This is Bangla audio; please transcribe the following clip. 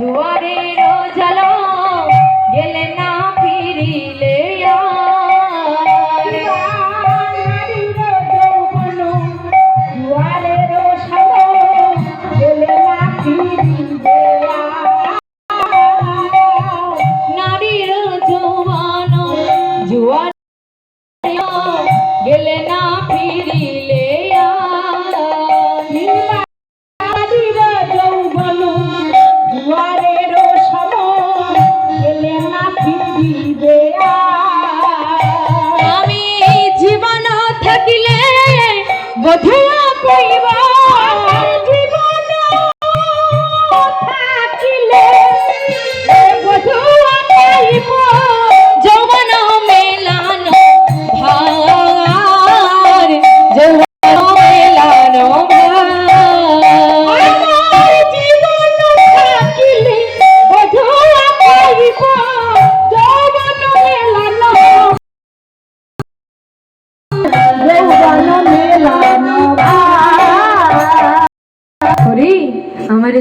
জুয়ারের জ্বালা গেলে না ফিরিলে নারীর যৌবন জুয়ার গেলে না ফিরিলে আমি জীবন থাকিলে বধুয়া পাইব জীবন থাকিলে বধুয়া পাইব যৌবন মেলানো ভার যৌবন মেলানো ভার জীবন থাকিলে বধুয়া পাইব যৌবন মেলানো আমার